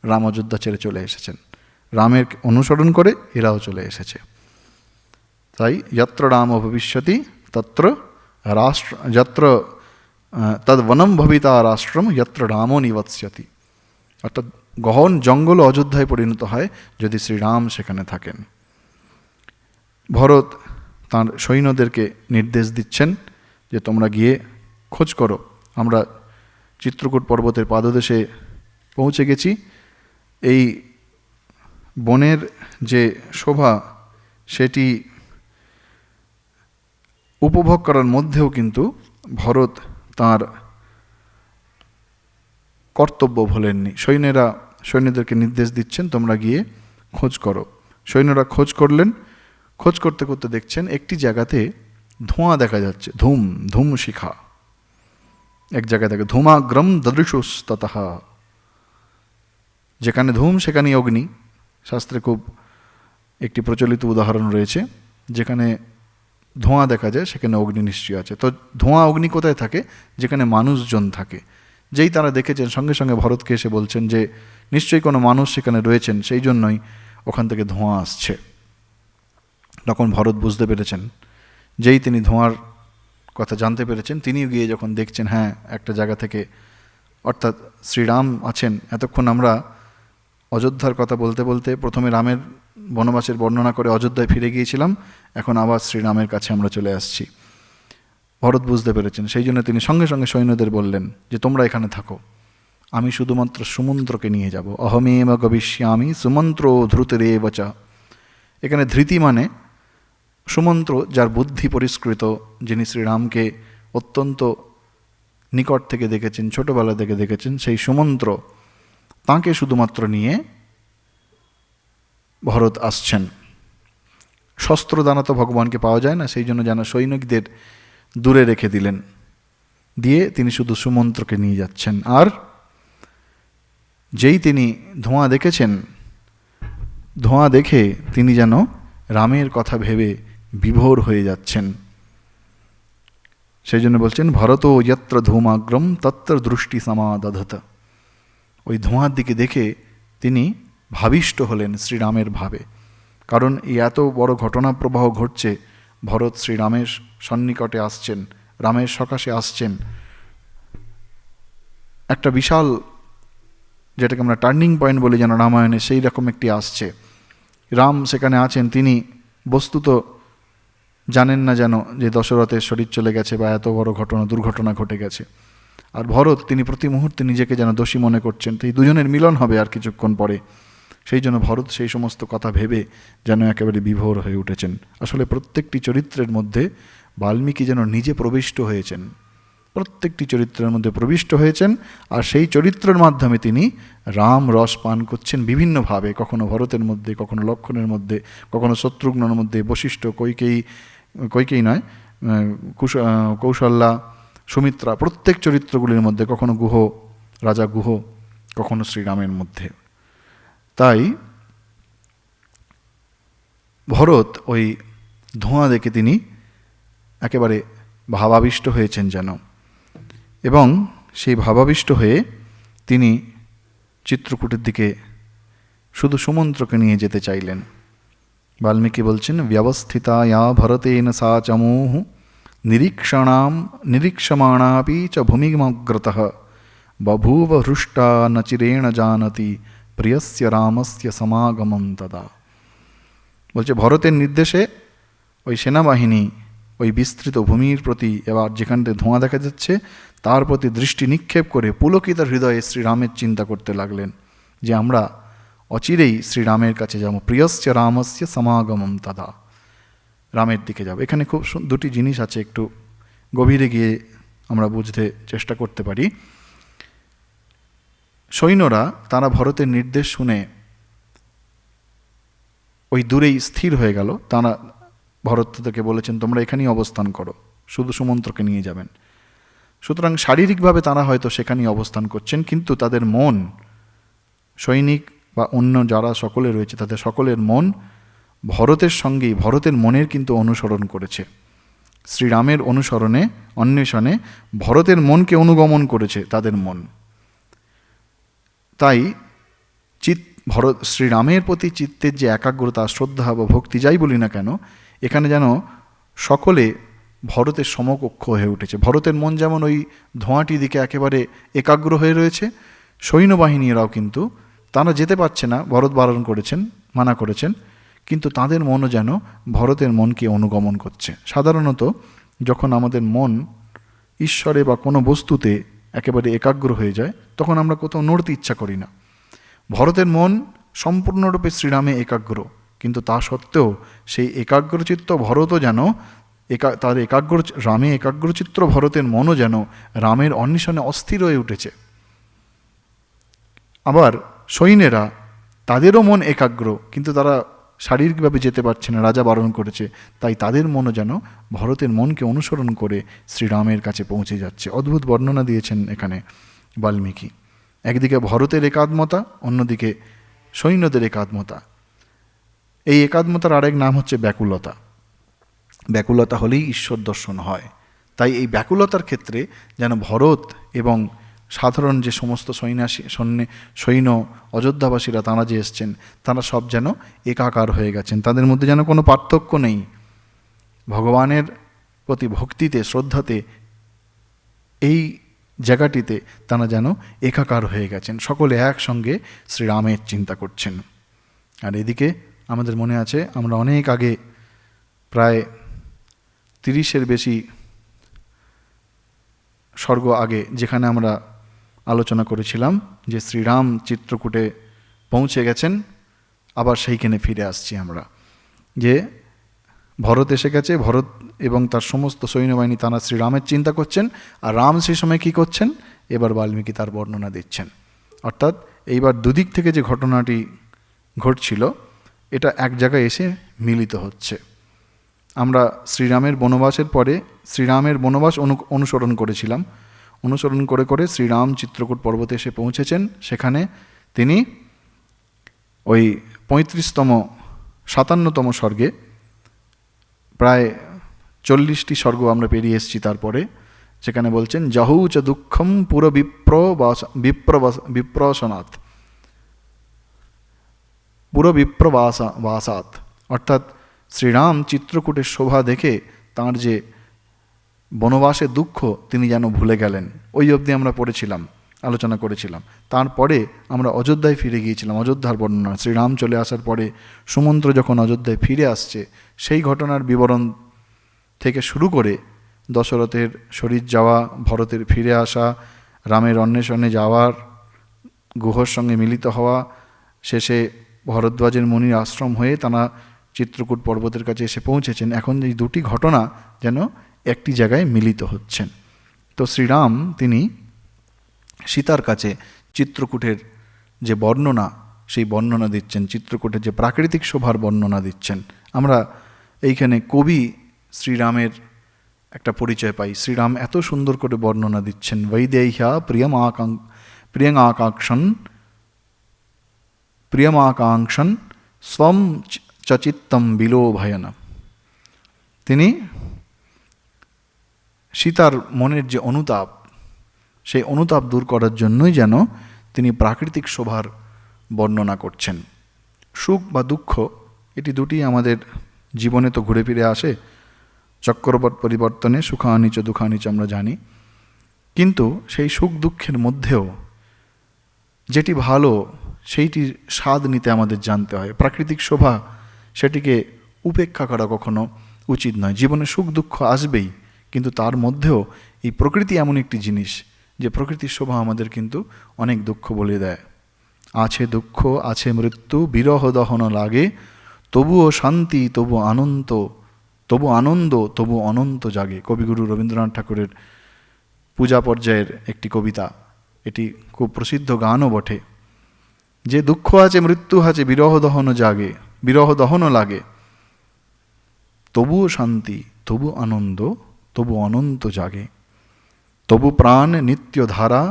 রাম অযোধ্যা ছেড়ে চলে এসেছেন, রামের অনুসরণ করে এরাও চলে এসেছে। তাই যত্র রাম ভবিষ্যতি তত্র রাষ্ট্র, যত্র তদ বনম ভবিতা রাষ্ট্রম যত্র রামো নিবৎস্যতি, অর্থাৎ গহন জঙ্গল অযোধ্যায় পরিণত হয় যদি শ্রীরাম সেখানে থাকেন। ভরত তাঁর সৈন্যদেরকে নির্দেশ দিচ্ছেন যে তোমরা গিয়ে খোঁজ করো। আমরা চিত্রকূট পর্বতের পাদদেশে পৌঁছে গেছি। এই বনের যে শোভা সেটি উপভোগ করার মধ্যেও কিন্তু ভরত তাঁর কর্তব্য ভোলেননি। সৈন্যদেরকে নির্দেশ দিচ্ছেন তোমরা গিয়ে খোঁজ করো। সৈন্যরা খোঁজ করলেন। খোঁজ করতে করতে দেখছেন একটি জায়গাতে ধোঁয়া দেখা যাচ্ছে, ধূম ধূম শিখা। এক জায়গায় দেখে ধূমাগ্রম দদৃশুস ততঃ, যেখানে ধূম সেখানেই অগ্নি। শাস্ত্রে খুব একটি প্রচলিত উদাহরণ রয়েছে, যেখানে ধোঁয়া দেখা যায় সেখানে অগ্নি নিশ্চয়ই আছে। তো ধোঁয়া অগ্নি কোথায় থাকে? যেখানে মানুষজন থাকে। যেই তারা দেখেছেন সঙ্গে সঙ্গে ভরতকে এসে বলছেন যে নিশ্চয়ই কোনো মানুষ সেখানে রয়েছেন, সেই জন্যই ওখান থেকে ধোঁয়া আসছে। তখন ভরত বুঝতে পেরেছেন, যেই তিনি ধোঁয়ার কথা জানতে পেরেছেন, তিনিও গিয়ে যখন দেখছেন হ্যাঁ একটা জায়গা থেকে, অর্থাৎ শ্রীরাম আছেন। এতক্ষণ আমরা অযোধ্যার কথা বলতে বলতে প্রথমে রামের বনবাসের বর্ণনা করে অযোধ্যায় ফিরে গিয়েছিলাম, এখন আবার শ্রীরামের কাছে আমরা চলে আসছি। ভরত বুঝতে পেরেছেন, সেই জন্য তিনি সঙ্গে সঙ্গে সৈন্যদের বললেন যে তোমরা এখানে থাকো, আমি শুধুমাত্র সুমন্ত্রকে নিয়ে যাব। অহমেব গবিষ্যামি সুমন্ত্র ধ্রুতরেব চ। এখানে ধৃতি মানে সুমন্ত্র, যার বুদ্ধি পরিষ্কৃত, যিনি শ্রীরামকে অত্যন্ত নিকট থেকে দেখেছেন, ছোটবেলা থেকে দেখেছেন, সেই সুমন্ত্র, তাঁকে শুধুমাত্র নিয়ে ভরত আসছেন। শস্ত্রদানা তো ভগবানকে পাওয়া যায় না, সেই জন্য যেন সৈনিকদের দূরে রেখে দিলেন, দিয়ে তিনি শুধু সুমন্ত্রকে নিয়ে যাচ্ছেন। আর যেই তিনি ধোঁয়া দেখেছেন, ধোঁয়া দেখে তিনি যেন রামের কথা ভেবে বিভোর হয়ে যাচ্ছেন। সেই জন্য বলছেন ভরত যত্র ধূমাগ্রম তত্র দৃষ্টি সমাদধত। ওই ধোঁয়ার দিকে দেখে তিনি ভাবিষ্ট হলেন শ্রীরামের ভাবে। কারণ এই এত বড় ঘটনা প্রবাহ ঘটছে, ভরত শ্রীরামের সন্নিকটে আসছেন, রামের সকাশে আসছেন। একটা বিশাল, যেটাকে আমরা টার্নিং পয়েন্ট বলি যেন রামায়ণে, সেই রকম একটি আসছে। রাম সেখানে আছেন, তিনি বস্তুত জানেন না যেন যে দশরথের শরীর চলে গেছে বা এত বড় দুর্ঘটনা ঘটে গেছে। আর ভরত তিনি প্রতি মুহূর্তে নিজেকে যেন দোষী মনে করছেন। তো এই দুজনের মিলন হবে আর কিছুক্ষণ পরে। সেই জন্য ভরত সেই সমস্ত কথা ভেবে যেন একেবারে বিভোর হয়ে উঠেছেন। আসলে প্রত্যেকটি চরিত্রের মধ্যে বাল্মীকি যেন নিজে প্রবিষ্ট হয়েছেন, প্রত্যেকটি চরিত্রের মধ্যে প্রবিষ্ট হয়েছেন, আর সেই চরিত্রের মাধ্যমে তিনি রাম রস পান করছেন বিভিন্নভাবে, কখনো ভরতের মধ্যে, কখনো লক্ষ্মণের মধ্যে, কখনো শত্রুঘ্নের মধ্যে, বশিষ্ঠ, কৈকেয়ী নয়, কৌশল্যা, সুমিত্রা, প্রত্যেক চরিত্রগুলির মধ্যে, কখনো রাজা গুহ, কখনো শ্রীরামের মধ্যে। তাই ভরত ওই ধোঁয়া দেখে তিনি একেবারে ভাবাবিষ্ট হয়েছেন যেন, এবং সেই ভাবাবিষ্ট হয়ে তিনি চিত্রকূটের দিকে শুধু সুমন্ত্রকে নিয়ে যেতে চাইলেন। বাল্মীকি বলছেন ব্যবস্থিতা ইয়া ভরতেন সা চমুঃ নিরীক্ষমাণাপি চ ভূমিমগ্রতঃ বভূব হৃষ্টা ন চিরেণ জানতি প্রিয়স্য রামস্য সমাগমম তদা। বলছে ভরতের নির্দেশে ওই সেনাবাহিনী ওই বিস্তৃত ভূমির প্রতি, এবার যেখান থেকে ধোঁয়া দেখা যাচ্ছে তার প্রতি দৃষ্টি নিক্ষেপ করে পুলকিত হৃদয়ে শ্রীরামের চিন্তা করতে লাগলেন যে আমরা অচিরেই শ্রীরামের কাছে যাব। প্রিয়স্য রামস্য সমাগমম তদা, রামের দিকে যাব। এখানে খুব দুটি জিনিস আছে, একটু গভীরে গিয়ে আমরা বুঝতে চেষ্টা করতে পারি। সৈন্যরা তারা ভরতের নির্দেশ শুনে ওই দূরেই স্থির হয়ে গেল। তারা ভরতকে বলেছেন তোমরা এখানেই অবস্থান করো, শুধু সুমন্ত্রকে নিয়ে যাবেন। সুতরাং শারীরিকভাবে তারা হয়তো সেখানেই অবস্থান করছেন, কিন্তু তাদের মন, সৈনিক বা অন্য যারা সকলে রয়েছে তাদের সকলের মন ভরতের সঙ্গেই, ভরতের মনের কিন্তু অনুসরণ করেছে। শ্রীরামের অনুসরণে, অন্বেষণে ভরতের মনকে অনুগমন করেছে তাদের মন। তাই শ্রীরামের প্রতি চিত্তের যে একাগ্রতা, শ্রদ্ধা বা ভক্তি যাই বলি না কেন, এখানে যেন সকলে ভরতের সমকক্ষ হয়ে উঠেছে। ভরতের মন যেমন ওই ধোঁয়াটি দিকে একেবারে একাগ্র হয়ে রয়েছে, সৈন্যবাহিনীরাও কিন্তু তারা যেতে পারছে না, ভরত বারণ করেছেন, মানা করেছেন, কিন্তু তাদের মনও যেন ভরতের মনকে অনুগমন করছে। সাধারণত যখন আমাদের মন ঈশ্বরে বা কোনো বস্তুতে একেবারে একাগ্র হয়ে যায় তখন আমরা কোথাও নড়তে ইচ্ছা করি না। ভরতের মন সম্পূর্ণরূপে শ্রীরামে একাগ্র, কিন্তু তা সত্ত্বেও সেই একাগ্রচিত্ত ভরতও যেন তার রামে একাগ্রচিত্ত ভরতের মনও যেন রামের অন্বেষণে অস্থির হয়ে উঠেছে। আবার সৈন্যেরা, তাদেরও মন একাগ্র, কিন্তু তারা শারীরিকভাবে যেতে পারছে না, রাজা বারণ করেছে, তাই তাদের মনও যেন ভরতের মনকে অনুসরণ করে শ্রীরামের কাছে পৌঁছে যাচ্ছে। অদ্ভুত বর্ণনা দিয়েছেন এখানে বাল্মীকি। একদিকে ভরতের একাত্মতা, অন্যদিকে সৈন্যদের একাত্মতা। এই একাত্মতার আরেক নাম হচ্ছে ব্যাকুলতা। ব্যাকুলতা হলেই ঈশ্বর দর্শন হয়। তাই এই ব্যাকুলতার ক্ষেত্রে যেন ভরত এবং সাধারণ যে সমস্ত সৈন্য অযোধ্যাবাসীরা তাঁরা যে এসছেন, তাঁরা সব যেন একাকার হয়ে গেছেন। তাদের মধ্যে যেন কোনো পার্থক্য নেই। ভগবানের প্রতি ভক্তিতে, শ্রদ্ধাতে এই জায়গাটিতে তাঁরা যেন একাকার হয়ে গেছেন, সকলে একসঙ্গে শ্রীরামের চিন্তা করছেন। আর এদিকে আমাদের মনে আছে, আমরা অনেক আগে, প্রায় 30-এর বেশি স্বর্গ আগে, যেখানে আমরা আলোচনা করেছিলাম যে শ্রীরাম চিত্রকূটে পৌঁছে গেছেন, আবার সেইখানে ফিরে আসছি আমরা, যে ভরত এসে গেছে, ভরত এবং তার সমস্ত সৈন্যবাহিনী তারা শ্রীরামের চিন্তা করছেন, আর রাম সেই সময় কী করছেন এবার বাল্মীকি তার বর্ণনা দিচ্ছেন। অর্থাৎ এইবার দুদিক থেকে যে ঘটনাটি ঘটছিল এটা এক জায়গায় এসে মিলিত হচ্ছে। আমরা শ্রীরামের বনবাসের পরে শ্রীরামের বনবাস অনুসরণ করেছিলাম, অনুসরণ করে করে শ্রীরাম চিত্রকূট পর্বতে এসে পৌঁছেছেন। সেখানে তিনি ওই 57তম স্বর্গে, প্রায় 40টি স্বর্গ আমরা পেরিয়ে এসেছি, তারপরে সেখানে বলছেন জহু চ দুঃখম পুর বিপ্রবাসনাথ, পুরো বিপ্রবাসাত, অর্থাৎ শ্রীরাম চিত্রকূটের শোভা দেখে তাঁর যে বনবাসের দুঃখ তিনি যেন ভুলে গেলেন। ওই অবধি আমরা পড়েছিলাম, আলোচনা করেছিলাম। তারপরে আমরা অযোধ্যায় ফিরে গিয়েছিলাম, অযোধ্যার বর্ণনা। শ্রীরাম চলে আসার পরে সুমন্ত্র যখন অযোধ্যায় ফিরে আসছে, সেই ঘটনার বিবরণ থেকে শুরু করে দশরথের শরীর যাওয়া, ভরতের ফিরে আসা, রামের অন্বেষণে যাওয়ার, গুহর সঙ্গে মিলিত হওয়া, শেষে ভরদ্বাজের মুনির আশ্রম হয়ে তারা চিত্রকূট পর্বতের কাছে এসে পৌঁছেছেন। এখন এই দুটি ঘটনা যেন একটি জায়গায় মিলিত হচ্ছেন। তো শ্রীরাম তিনি সীতার কাছে চিত্রকূটের যে বর্ণনা, সেই বর্ণনা দিচ্ছেন, চিত্রকূটের যে প্রাকৃতিক শোভার বর্ণনা দিচ্ছেন। আমরা এইখানে কবি শ্রীরামের একটা পরিচয় পাই। শ্রীরাম এত সুন্দর করে বর্ণনা দিচ্ছেন, বৈদেহ্যা প্রিয়মাকাঙ্ক্ষন স্বম চচিত্তম বিলোভয়ন। তিনি সীতার মনের যে অনুতাপ, সেই অনুতাপ দূর করার জন্যই যেন তিনি প্রাকৃতিক শোভার বর্ণনা করছেন। সুখ বা দুঃখ, এটি দুটি আমাদের জীবনে তো ঘুরে ফিরে আসে। চক্রবৎ পরিবর্তনে সুখানি চ দুঃখানি চ আমরা জানি। কিন্তু সেই সুখ দুঃখের মধ্যেও যেটি ভালো সেইটির স্বাদ নিতে আমাদের জানতে হয়। প্রাকৃতিক শোভা সেটিকে উপেক্ষা করা কখনো উচিত নয়। জীবনে সুখ দুঃখ আসবেই, কিন্তু তার মধ্যেও এই প্রকৃতি এমন একটি জিনিস যে প্রকৃতির শোভা আমাদের কিন্তু অনেক দুঃখ বলে দেয়। আছে দুঃখ আছে মৃত্যু, বিরহ দহন লাগে, তবুও শান্তি তবু আনন্দ, তবু অনন্ত জাগে। কবিগুরু রবীন্দ্রনাথ ঠাকুরের পূজা পর্যায়ের একটি কবিতা, এটি খুব প্রসিদ্ধ গানও বটে। যে দুঃখ আছে মৃত্যু আছে, বিরহ দহন লাগে, তবুও শান্তি তবু আনন্দ তবু অনন্ত জাগে। তবু প্রাণ নিত্য ধারা,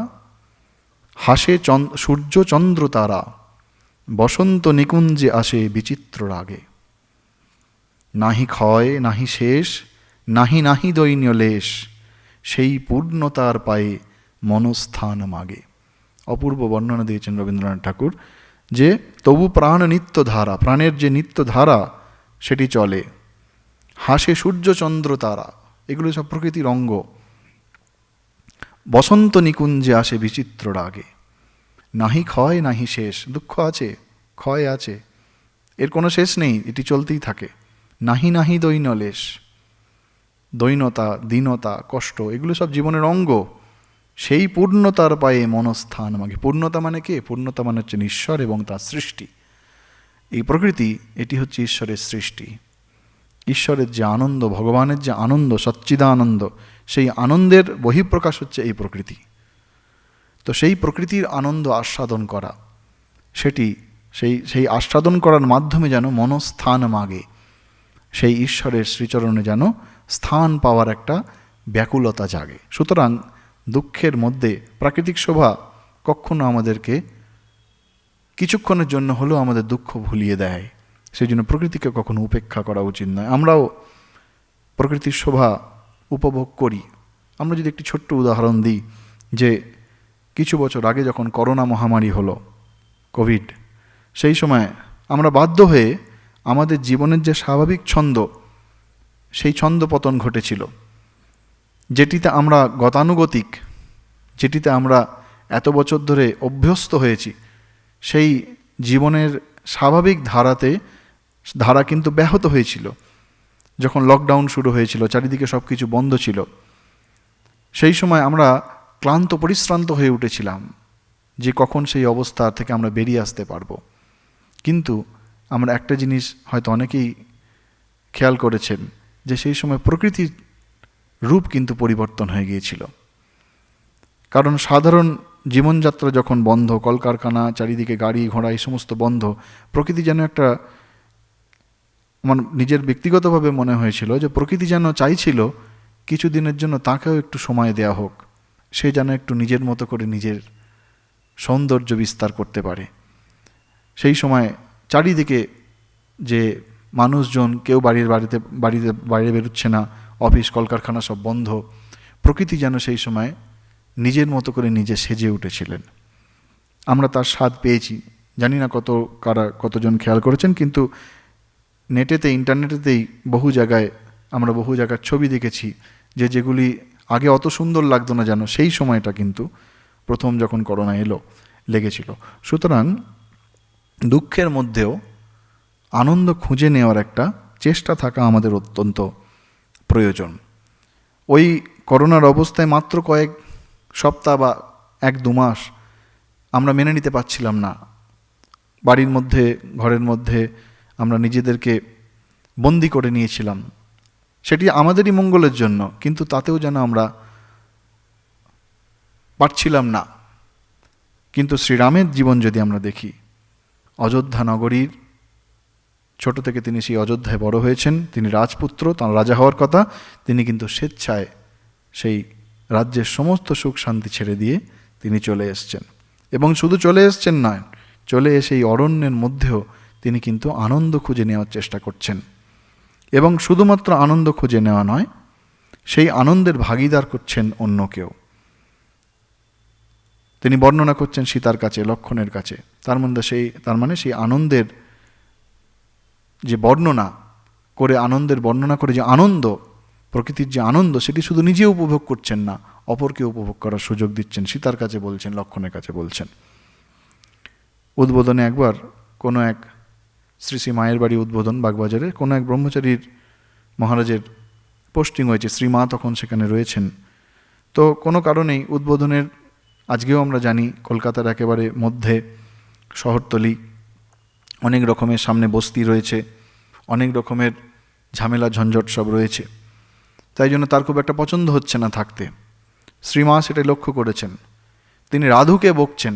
হাসে সূর্য চন্দ্র তারা, বসন্ত নিকুঞ্জে আসে বিচিত্র রাগে। নাহি ক্ষয় নাহি শেষ, নাহি নাহি দৈন্য লেশ, সেই পূর্ণতার পায়ে মনস্থান মাগে। অপূর্ব বর্ণনা দিয়েছেন রবীন্দ্রনাথ ঠাকুর যে তবু প্রাণ নিত্য ধারা, প্রাণের যে নিত্য ধারা সেটি চলে। হাসে সূর্য চন্দ্র তারা, এগুলো সব প্রকৃতির অঙ্গ। বসন্ত নিকুঞ্জে আসে বিচিত্র রাগে। নাহি ক্ষয় নাহি শেষ, দুঃখ আছে, ক্ষয় আছে, এর কোনো শেষ নেই, এটি চলতেই থাকে। নাহি নাহি দৈন্য লেশ, দৈনতা দীনতা কষ্ট এগুলো সব জীবনের অঙ্গ। সেই পূর্ণতার পায়ে মনস্থান মাগে। পূর্ণতা মানে কে? পূর্ণতা মানে হচ্ছেন ঈশ্বর এবং তার সৃষ্টি। এই প্রকৃতি এটি হচ্ছে ঈশ্বরের সৃষ্টি। ঈশ্বরের যে আনন্দ, ভগবানের যে আনন্দ, সচ্চিদানন্দ, সেই আনন্দের বহিঃপ্রকাশ হচ্ছে এই প্রকৃতি। তো সেই প্রকৃতির আনন্দ আস্বাদন করা, সেই আস্বাদন করার মাধ্যমে যেন মনস্থান মাগে, সেই ঈশ্বরের শ্রীচরণে যেন স্থান পাওয়ার একটা ব্যাকুলতা জাগে। সুতরাং দুঃখের মধ্যে প্রাকৃতিক শোভা কখনো আমাদেরকে কিছুক্ষণের জন্য হলেও আমাদের দুঃখ ভুলিয়ে দেয়। সেই জন্য প্রকৃতিকে কখনো উপেক্ষা করা উচিত নয়। আমরাও প্রকৃতির শোভা উপভোগ করি। আমরা যদি একটি ছোট্ট উদাহরণ দিই, যে কিছু বছর আগে যখন করোনা মহামারী হলো, কোভিড, সেই সময় আমরা বাধ্য হয়ে আমাদের জীবনের যে স্বাভাবিক ছন্দ, সেই ছন্দ পতন ঘটেছিল, যেটিতে আমরা গতানুগতিক, যেটিতে আমরা এত বছর ধরে অভ্যস্ত হয়েছি, সেই জীবনের স্বাভাবিক ধারা কিন্তু ব্যাহত হয়েছিল। যখন লকডাউন শুরু হয়েছিল, চারিদিকে সব কিছু বন্ধ ছিল, সেই সময় আমরা ক্লান্ত পরিশ্রান্ত হয়ে উঠেছিলাম যে কখন সেই অবস্থা থেকে আমরা বেরিয়ে আসতে পারবো। কিন্তু আমরা একটা জিনিস হয়তো অনেকেই খেয়াল করেছেন, যে সেই সময় প্রকৃতির রূপ কিন্তু পরিবর্তন হয়ে গিয়েছিল। কারণ সাধারণ জীবনযাত্রা যখন বন্ধ, কলকারখানা, চারিদিকে গাড়ি ঘোড়া এই সমস্ত বন্ধ, প্রকৃতি যেন একটা, আমার নিজের ব্যক্তিগতভাবে মনে হয়েছিল যে প্রকৃতি যেন চাইছিল কিছু দিনের জন্য তাকেও একটু সময় দেয়া হোক, সে যেন একটু নিজের মতো করে নিজের সৌন্দর্য বিস্তার করতে পারে। সেই সময় চারিদিকে যে মানুষজন, কেউ বাইরে বেরোচ্ছে না, অফিস কলকারখানা সব বন্ধ, প্রকৃতি যেন সেই সময় নিজের মতো করে নিজে সেজে উঠেছিলেন। আমরা তার স্বাদ পেয়েছি। জানি না কতজন খেয়াল করেছেন, কিন্তু নেটেতে, ইন্টারনেটেতেই বহু জায়গার ছবি দেখেছি, যেগুলি আগে অত সুন্দর লাগতো না যেন, সেই সময়টা কিন্তু প্রথম যখন করোনা এলো লেগেছিল। সুতরাং দুঃখের মধ্যেও আনন্দ খুঁজে নেওয়ার একটা চেষ্টা থাকা আমাদের অত্যন্ত প্রয়োজন। ওই করোনার অবস্থায় মাত্র কয়েক সপ্তাহ বা 1-2 মাস আমরা মেনে নিতে পারছিলাম না। বাড়ির মধ্যে, ঘরের মধ্যে আমরা নিজেদেরকে বন্দি করে নিয়েছিলাম। সেটি আমাদেরই মঙ্গলের জন্য, কিন্তু তাতেও যেন আমরা পারছিলাম না। কিন্তু শ্রীরামের জীবন যদি আমরা দেখি, অযোধ্যা নগরীর, ছোট থেকে তিনি সেই অযোধ্যায় বড় হয়েছেন, তিনি রাজপুত্র, তাঁর রাজা হওয়ার কথা, তিনি কিন্তু স্বেচ্ছায় সেই রাজ্যের সমস্ত সুখ শান্তি ছেড়ে দিয়ে তিনি চলে এসছেন। এবং শুধু চলে এসছেন নয়, চলে এসে এই অরণ্যের মধ্যেও তিনি কিন্তু আনন্দ খুঁজে নেওয়ার চেষ্টা করছেন। এবং শুধুমাত্র আনন্দ খুঁজে নেওয়া নয়, সেই আনন্দের ভাগিদার করছেন অন্য কেউ। তিনি বর্ণনা করছেন সীতার কাছে, লক্ষ্মণের কাছে। তার মানে সেই আনন্দের যে বর্ণনা করে যে আনন্দ, প্রকৃতির যে আনন্দ সেটি শুধু নিজে উপভোগ করছেন না, অপরকে উপভোগ করার সুযোগ দিচ্ছেন। সীতার কাছে বলছেন, লক্ষ্মণের কাছে বলছেন। উদ্বোধনে একবার কোনো এক শ্রী শ্রী মায়ের বাড়ি উদ্বোধন বাগবাজারে কোনো এক ব্রহ্মচারীর মহারাজের পোস্টিং হয়েছে, শ্রীমা তখন সেখানে রয়েছেন। তো কোনো কারণেই উদ্বোধনের, আজকেও আমরা জানি কলকাতার একেবারে মধ্যে শহরতলি, অনেক রকমের সামনে বস্তি রয়েছে, অনেক রকমের ঝামেলা ঝঞ্ঝট সব রয়েছে, তাই জন্য তার খুব একটা পছন্দ হচ্ছে না থাকতে। শ্রীমা সেটা লক্ষ্য করেছেন। তিনি রাধুকে বকছেন,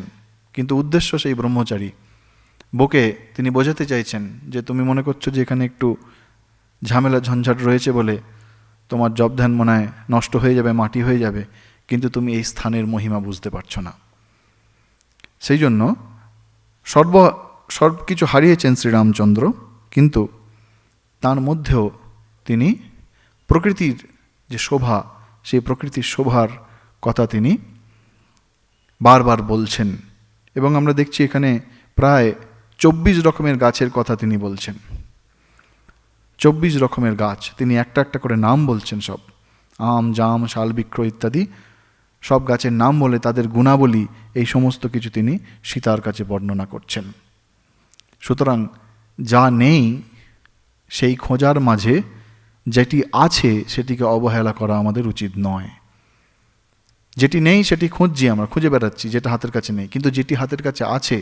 কিন্তু উদ্দেশ্য সেই ব্রহ্মচারী। বকে তিনি বোঝাতে চাইছেন যে তুমি মনে করছো যে এখানে একটু ঝামেলা ঝঞ্ঝাট রয়েছে বলে তোমার জব ধ্যান মনে হয় নষ্ট হয়ে যাবে, মাটি হয়ে যাবে, কিন্তু তুমি এই স্থানের মহিমা বুঝতে পারছো না। সেই জন্য সব কিছু হারিয়েছেন শ্রীরামচন্দ্র, কিন্তু তার মধ্যেও তিনি প্রকৃতির যে শোভা, সেই প্রকৃতির শোভার কথা তিনি বারবার বলছেন। এবং আমরা দেখছি এখানে প্রায় 24 রকমের গাছের কথা তিনি বলছেন। 24 রকমের গাছ, তিনি একটা একটা করে নাম বলছেন সব, আম, জাম, শাল, বৃক্ষ ইত্যাদি সব গাছের নাম বলে তাদের গুণাবলী, এই সমস্ত কিছু তিনি সীতার কাছে বর্ণনা করছেন। সুতরাং যা নেই সেই খোঁজার মাঝে যেটি আছে সেটিকে অবহেলা করা আমাদের উচিত নয়। যেটি নেই সেটি খুঁজছি, আমরা খুঁজে বেড়াচ্ছি যেটা হাতের কাছে নেই, কিন্তু যেটি হাতের কাছে আছে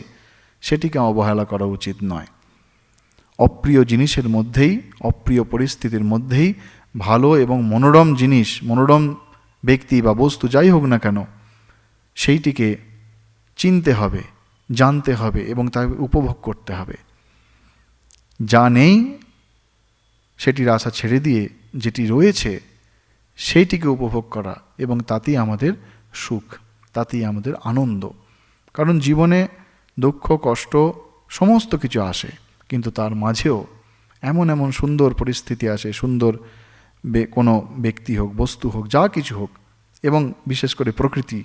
সেটিকে অবহেলা করা উচিত নয়। অপ্রিয় জিনিসের মধ্যেই, অপ্রিয় পরিস্থিতির মধ্যেই ভালো এবং মনোরম জিনিস, মনোরম ব্যক্তি বা বস্তু যাই হোক না কেন, সেইটিকে চিনতে হবে, জানতে হবে এবং তাকে উপভোগ করতে হবে। যা নেই সেটির আশা ছেড়ে দিয়ে যেটি রয়েছে সেইটিকে উপভোগ করা, এবং তাতেই আমাদের সুখ, তাতেই আমাদের আনন্দ। কারণ জীবনে দুঃখ, কষ্ট সমস্ত কিছু আসে, কিন্তু তার মাঝেও এমন এমন সুন্দর পরিস্থিতি আসে, সুন্দর কোনো ব্যক্তি হোক, বস্তু হোক, যা কিছু হোক, এবং বিশেষ করে প্রকৃতি,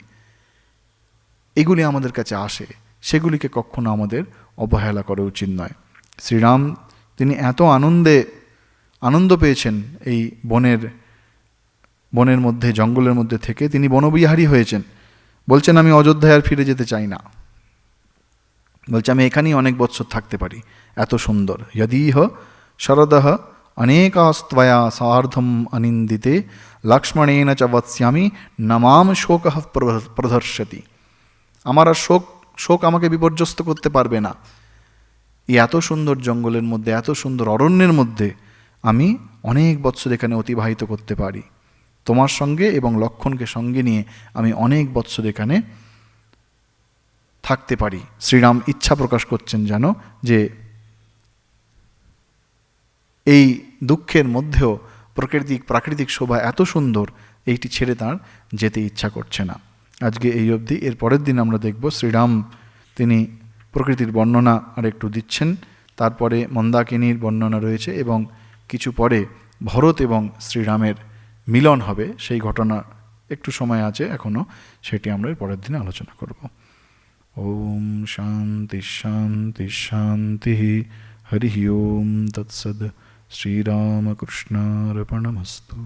এগুলি আমাদের কাছে আসে, সেগুলিকে কখনো আমাদের অবহেলা করা উচিত নয়। শ্রীরাম তিনি এত আনন্দ পেয়েছেন এই বনের মধ্যে, জঙ্গলের মধ্যে থেকে তিনি বনবিহারী হয়েছেন। বলছেন আমি অযোধ্যায় আর ফিরে যেতে চাই না, বলছে আমি এখানেই অনেক বৎসর থাকতে পারি, এত সুন্দর। যদিহ শরদঃ অনেকাস্ত্বয়া সার্ধম অনিন্দিতে লক্ষ্মণেন চ বৎস্যামি নমাম শোকঃ প্রদর্শতি। আমার আর শোক আমাকে বিপর্যস্ত করতে পারবে না। এই এত সুন্দর জঙ্গলের মধ্যে, এত সুন্দর অরণ্যের মধ্যে আমি অনেক বৎসর এখানে অতিবাহিত করতে পারি তোমার সঙ্গে, এবং লক্ষ্মণকে সঙ্গে নিয়ে আমি অনেক বৎসর এখানে থাকতে পারি। শ্রীরাম ইচ্ছা প্রকাশ করছেন যেন যে এই দুঃখের মধ্যেও প্রাকৃতিক শোভা এত সুন্দর, এইটি ছেড়ে তার যেতে ইচ্ছা করছে না। আজকে এই অবধি। এর পরের দিন আমরা দেখব শ্রীরাম তিনি প্রকৃতির বর্ণনা আর একটু দিচ্ছেন, তারপরে মন্দাকিনীর বর্ণনা রয়েছে, এবং কিছু পরে ভরত এবং শ্রীরামের মিলন হবে। সেই ঘটনা একটু সময় আছে এখনও, সেটি আমরা এর পরের দিনে আলোচনা করব। ওম শান্তি শান্তি শান্তি। হরি ওম তৎসদ। শ্রীরামকৃষ্ণার্পণমস্তু।